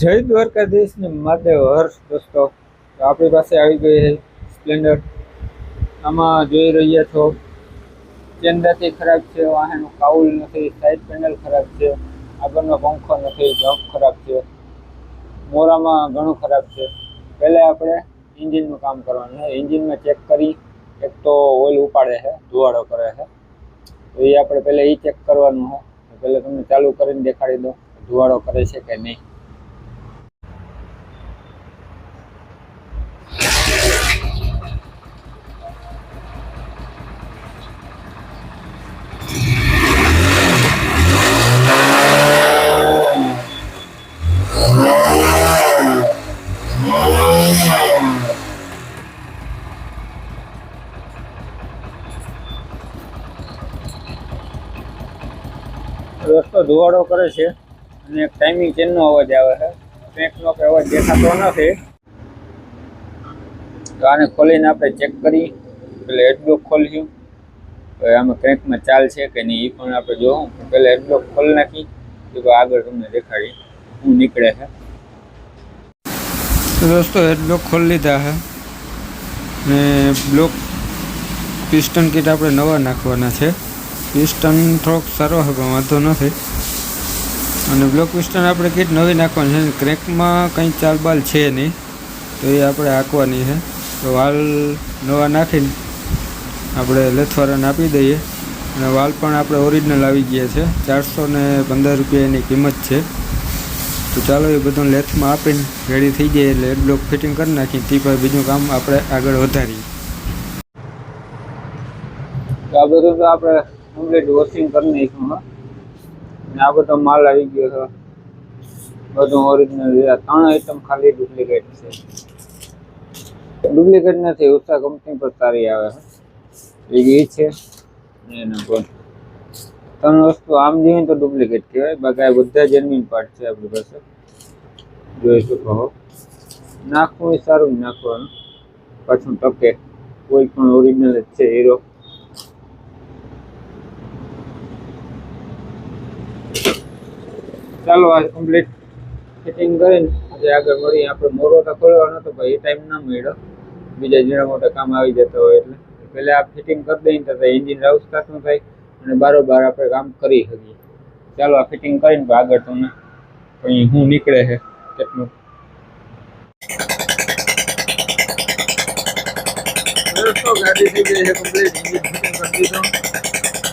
જય દ્વારકાધીશ ને મહાદેવ હર્ષ દોસ્તો, તો આપણી પાસે આવી ગઈ છે સ્પ્લેન્ડર. આમાં જોઈ રહ્યા છો ચેનદાથી ખરાબ છે, વાહનનું કાઉલ નથી, સાઈડ પેનલ ખરાબ છે, આગળનો પંખો નથી, જમ્પ ખરાબ છે, મોરામાં ઘણું ખરાબ છે. પહેલાં આપણે એન્જિનનું કામ કરવાનું છે. એન્જિનમાં ચેક કરી, એક તો ઓઇલ ઉપાડે છે, ધુવાડો કરે છે, તો એ આપણે પહેલાં એ ચેક કરવાનું છે. પહેલાં તમને ચાલુ કરીને દેખાડી દો ધુવાડો કરે છે કે નહીં. દોસ્તો ધુવાડો કરે છે અને એક ટાઈમિંગ ચેનનો અવાજ આવે છે. ક્રેન્કનો કે અવાજ દેખાતો નથી, તો આને ખોલીને આપણે ચેક કરી. એટલે હેડબ્લોક ખોલ્યું, હવે આમાં ક્રેન્કમાં ચાલ છે કે નહીં એ પણ આપણે જોવું. પહેલાં હેડબ્લોક ખોલી નાખી, તો આગળ તમને દેખાડી શું નીકળે છે. દોસ્તો હેડબ્લોક ખોલી લીધા છે ને બ્લોક પિસ્ટન કીટ આપણે નવા નાખવાના છે. પિસ્ટન થોડોક સારો છે પણ વાંધો નથી, અને બ્લોક પિસ્ટન આપણે કીટ નવી નાખવાની છે. ક્રેન્કમાં કંઈ ચાલબાલ છે નહીં, તો એ આપણે હાંકવાની છે. તો વાલ નવા નાખીને આપણે લેથવાળાને આપી દઈએ, અને વાલ પણ આપણે ઓરિજિનલ આવી ગયા છે. 415 રૂપિયા એની કિંમત છે. તો ચાલો એ બધું લેથમાં આપીને રેડી થઈ જાય એટલે હેડબ્લોક ફિટિંગ કરી નાખીએ. તે પછી બીજું કામ આપણે આગળ વધારીએ. તો આ બધું તો આપણે કમ્પ્લીટ વોશિંગ કરી નાખ્યું. અને આ બધો માલ આવી ગયો છે, બધું ઓરિજિનલ. 3 આઈટમ ખાલી ડુપ્લિકેટ છે. ડુપ્લિકેટ નથી, ઉષા કંપની પર સારી આવે છે. એ છે એના પર 3 વસ્તુ આમ જોઈએ તો ડુપ્લિકેટ કહેવાય, બાકી આ બધા જેન્યુઇન પાર્ટ છે આપણી પાસે. જોઈ શકો હો. નાખવું એ સારું જ નાખવાનું, પાછું ટકે. કોઈ પણ ઓરિજિનલ જ છે હીરો. ચાલો આ કમ્પ્લીટ ફિટિંગ કરીને આજે આગળ મળીએ. આપણે મોરો તો ખોલવાનો તો ભાઈ એ ટાઈમ ના મળ્યો, બીજા ઝીણા મોટા કામ આવી જતા હોય એટલે પહેલાં આ ફિટિંગ કરી દઈએ તો એન્જિન રાઉસ થતું થાય અને બારોબાર આપણે કામ કરી શકીએ. ચાલો આ ફિટિંગ કરીને આગળ તમને કંઈ શું નીકળે છે કેટલું. ગાડી થઈ ગઈ છે કમ્પ્લીટ, એન્જિન ફિટિંગ કરી દીધું.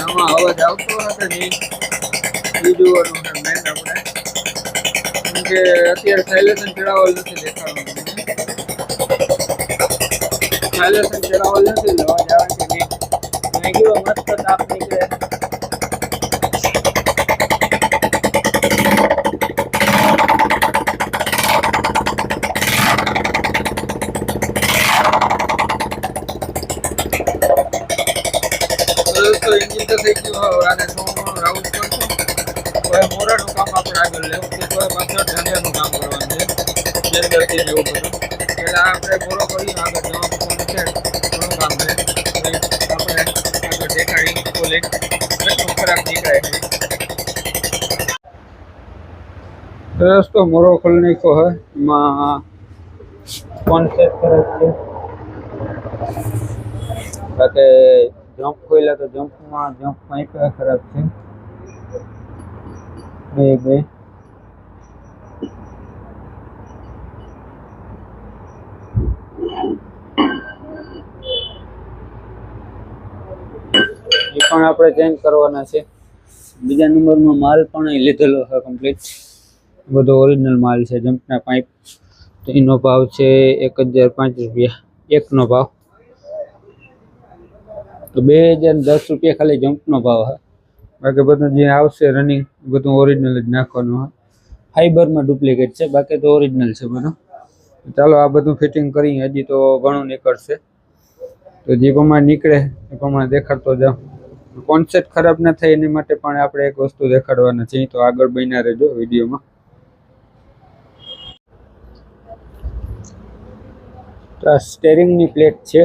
આમાં અવાજ આવતો હતો ને એ જોવાનું છે મેન આપણે, કેમ કે અત્યારે સાયલેશન ચડાવવા નથી દેખાડવાનું. સાયલેશન ચડાવવા નથી, અવાજ આવે કે નહીં. મેં કીધું મસ્ત તાપ નીકળે. એન્જિન તો થઈ ગયું. હવે આને થોડું રાઉન્ડ કરશું. હવે મોરાનું કામ આપણે આગળ લેવું છે. તો પાછળ ઢાંચાનું કામ કરવાનું છે, જેન્ડરથી જેવું બધું. પહેલાં આપણે મોરો કરીને આગળ જવાનું છે, ઘણું કામ છે. આપણે આગળ દેખાડી ખોલી કેટલું ખરાબ નીકળે છે. દોસ્તો મોરો ખોલી નાખ્યો હોય, એમાં ફોન સેટ ખરાબ છે. બાકી જમ્પ ખોલ્યા તો જમ્પમાં એક ખરાબ છે. બે એ પણ આપણે ચેન્જ કરવાના છે. બીજા નંબરમાં માલ પણ લીધેલો છે કમ્પ્લીટ, બધો ઓરિજિનલ માલ છે. જમ્પના પાઇપ તો એનો ભાવ છે 1005 રૂપિયા એકનો ભાવ. તો 2010 રૂપિયા ખાલી જમ્પનો ભાવ છે. બાકી બધું જે આવશે રનિંગ બધું ઓરિજિનલ જ નાખવાનું હોય. ફાઈબરમાં ડુપ્લિકેટ છે, બાકી તો ઓરિજિનલ છે બધું. ચાલો આ બધું ફિટિંગ કરી, હજી તો ઘણું નીકળશે. તો જે પ્રમાણે નીકળે એ પ્રમાણે દેખાડતો જાઓ. કોન્સેપ્ટ ખરાબ ના થાય એની માટે પણ આપણે એક વસ્તુ દેખાડવાના છે, તો આગળ બન્યા રહેજો વિડીયોમાં. તો આ સ્ટેરિંગની પ્લેટ છે,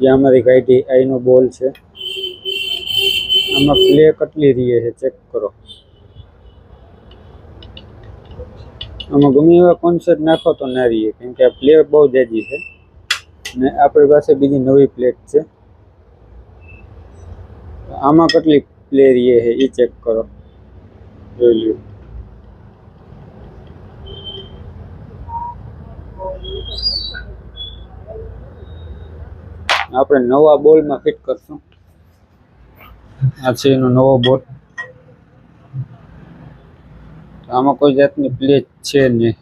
જે અમારી કાઢી. આઈનો બોલ છે, આમાં પ્લે કેટલી રહી છે ચેક કરો. આમાં ગમે એવા કોન્સેપ્ટ નાખો તો ના રહીએ, કેમ કે આ પ્લેટ બહુ જાજી છે ને આપણી પાસે બીજી નવી પ્લેટ છે. આમાં કેટલી પ્લે રહીએ છે એ ચેક કરો, જોઈ લ્યો. આપણે નવા બોલમાં ફિટ કરશું. આ છે એનો નવો બોલ. આમાં કોઈ જાતની પ્લેટ છે નહીં.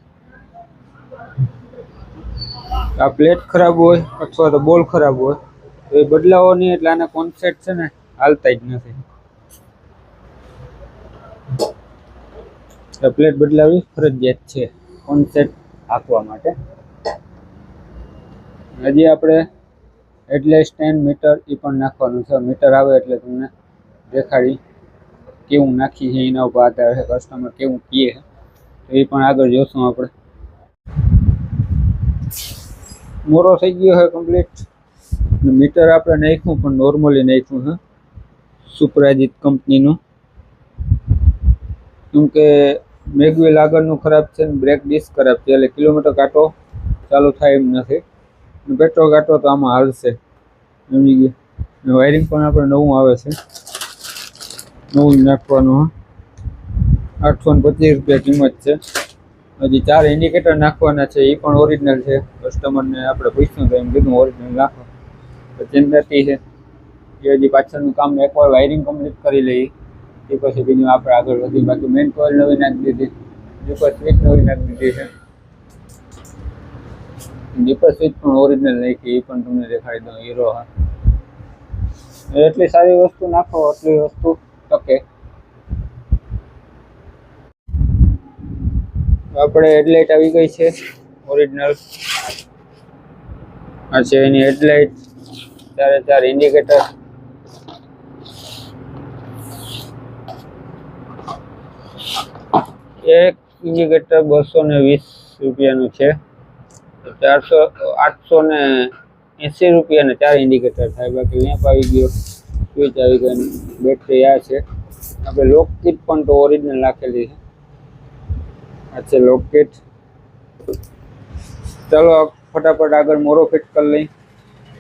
આ પ્લેટ ખરાબ હોય અથવા તો બોલ ખરાબ હોય તો એ બદલાવો નહીં, એટલે આના કોન્સેપ્ટ છે ને હાલતા જ નથી. પ્લેટ બદલાવી ફરજિયાત છે કોન્સેપ્ટ આપવા માટે. હજી આપણે એટલે સ્ટેન્ડ મીટર એ પણ નાખવાનું છે. મીટર આવે એટલે તમને દેખાડી કેવું નાખી છે એના ઉપર આધાર છે, કસ્ટમર કેવું કહે છે તો એ પણ આગળ જોશું આપણે. મોરો થઈ ગયો છે કમ્પ્લીટ. મીટર આપણે નાખ્યું પણ નોર્મલી નાખ્યું છે, સુપરાજીત કંપનીનું. કેમકે મેગવેલ આગળનું ખરાબ છે ને બ્રેક ડિસ્ક ખરાબ છે, એટલે કિલોમીટર કાંટો ચાલુ થાય એમ નથી. પેટ્રોલ કાંટો તો આમાં હાલશે, સમજી ગયા. વાયરિંગ પણ આપણે નવું આવે છે, નવું નાખવાનું. 825 રૂપિયા કિંમત છે. હજી 4 ઇન્ડિકેટર નાખવાના છે, એ પણ ઓરિજિનલ છે. કસ્ટમરને આપણે પૂછ્યું તો એમ કીધું ઓરિજિનલ નાખો. તો ચિંતાતી છે એ હજી પાછળનું કામ એકવાર વાયરિંગ કમ્પ્લીટ કરી લઈએ એ પછી બીજું આપણે આગળ વધી. બાકી મેઇન કોઇલ નવી નાખી દીધી, દીપર સ્વિચ નવી નાખી દીધી છે. દીપર સ્વિચ પણ ઓરિજિનલ નાખી, એ પણ તમને દેખાડી દઉં. હીરો હા, એટલી સારી વસ્તુ નાખો એટલી વસ્તુ ટકે. આપણે હેડલાઇટ આવી ગઈ છે ઓરિજિનલ. આ છે એની હેડલાઇટ, 4 ઇન્ડિકેટર. એક ઇન્ડિકેટર 220 રૂપિયાનું છે. 880 રૂપિયાને 4 ઇન્ડિકેટર થાય. બાકી લેમ્પ આવી ગયો, સ્વિચ આવી ગઈ, બેટરી આ છે. આપણે લોક કીટ પણ તો ઓરિજિનલ નાખેલી છે. આ છે લોક કીટ. ચાલો ફટાફટ આગળ મોરો ફિટ કરી લઈ,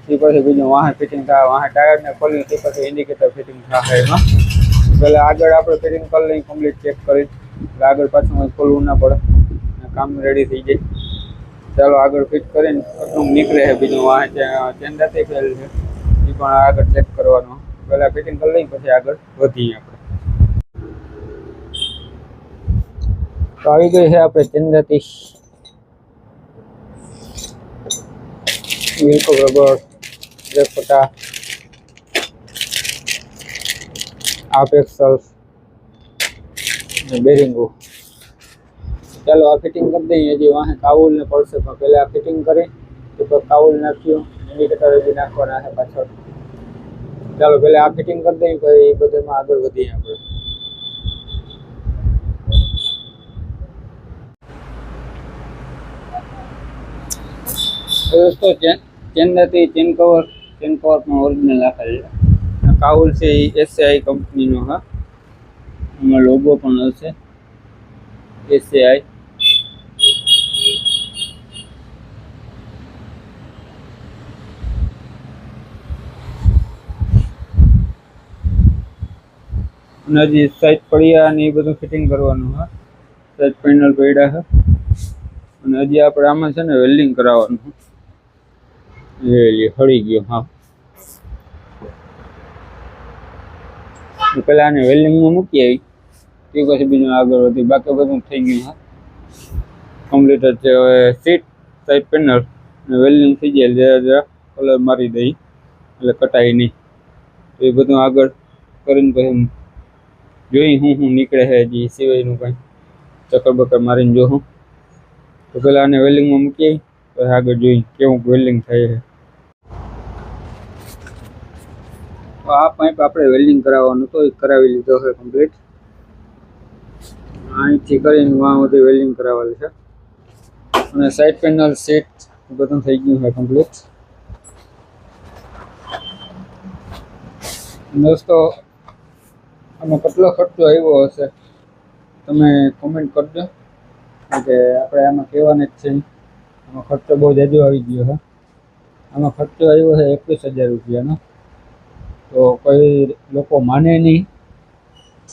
એ પછી બીજું વાહન ફિટિંગ થાય. વાહન ટાયરને ખોલી તે પછી ઇન્ડિકેટર ફિટિંગ થાય. એમાં પહેલાં આગળ આપણે ફિટિંગ કરી લઈ, કમ્પ્લીટ ચેક કરી. એટલે આગળ પાછું ખોલવું ના પડે, કામ રેડી થઈ જાય. ચાલો આગળ ફિટ કરીને આટલું નીકળે છે. બીજું વાહન ચેન્જાતી ફેલ છે, એ પણ આગળ ચેક કરવાનું. પહેલાં ફિટિંગ કરી લઈ પછી આગળ વધીએ આપણે. તો આવી ગઈ છે આપણે ચેન્જાતી વ્હીલ કવર, રબર, બ્રેક પટ્ટા, આપ એક્સલ્સ ને બેરિંગો. ચાલો આ ફિટિંગ કરી દઈએ. હજી વાહે કાઉલ ને પડશે, પણ પહેલાં આ ફિટિંગ કરી તો કાઉલ નાખ્યું. ઇન્ડિકેટર હજી નાખવાના છે પાછળ. ચાલો પહેલાં આ ફિટિંગ કરી દઈએ, પછી એ બધામાં આગળ વધીએ આપણે. દોસ્તો ચેન્જાતી ચેન કવર પણ ઓરિજિનલ રાખેલ છે. કાઉલ છે એ એસઆઈ કંપનીનો. હા, એમાં લોગો પણ હશે એસઆઈ. અને હજી સાઈડ પડ્યા અને એ બધું ફિટિંગ કરવાનું. હા, સાઈડ પેનલ પડ્યા છે અને હજી આપણે આમાં છે ને વેલ્ડિંગ કરાવવાનું. હળી ગયો. હા, પેલા આને વેલ્ડિંગમાં મૂકી આવી, તે પછી બીજું આગળ વધી. બાકી બધું થઈ ગયું. હા, કમ્પ્લીટ જ છે. હવે સીટ, સાઈડ પેનલ અને વેલ્ડિંગ થઈ જાય. જરા જરા કલર મારી દઈ એટલે કટાઈ નહીં. તો એ બધું આગળ કરીને પછી જોઈ હું નીકળે છે. હજી સિવાયનું કંઈ ચક્કર બક્કર મારીને જોઉં. તો પેલા આને વેલ્ડિંગમાં મૂકી આવી, પછી આગળ જોઈ કેવું વેલ્ડિંગ થાય છે. આ પાઇપ આપણે વેલ્ડિંગ કરાવવાનું તો એ કરાવી લીધો છે કમ્પ્લીટ. અહીંથી કરીને વાં સુધી વેલ્ડિંગ કરાવેલ છે. અને સાઈડ પેનલ, સીટ બધું થઈ ગયું છે કમ્પ્લીટ. દોસ્તો આમાં કેટલો ખર્ચો આવ્યો હશે તમે કોમેન્ટ કરજો. કે આપણે આમાં કહેવાને જ છે. આમાં ખર્ચો બહુ જાજો આવી ગયો છે. આમાં ખર્ચો આવ્યો છે 21,000 રૂપિયાનો. તો કોઈ લોકો માને નહીં,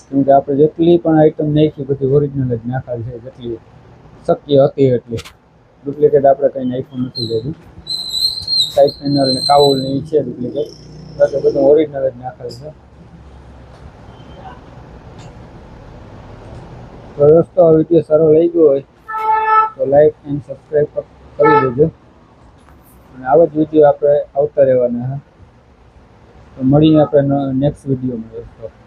કેમકે આપણે જેટલી પણ આઈટમ નાખી બધી ઓરિજિનલ જ નાખાય છે, જેટલી શક્ય હતી એટલી. ડુપ્લિકેટ આપણે કંઈ નાખ્યું નથી જતું. સાઈડ પેનલ ને કાઉલ ને એ છે ડુપ્લિકેટ, બાકી બધું ઓરિજિનલ જ નાખેલ છે. તો દોસ્તો આ વિડીયો સારો લાગ્યો હોય તો લાઈક એન્ડ સબસ્ક્રાઈબ કરી દેજો, અને આવા જ વિડીયો આપણે આવતા રહેવાના છે. તો મળીએ આપણે નેક્સ્ટ વિડીયોમાં દોસ્તો.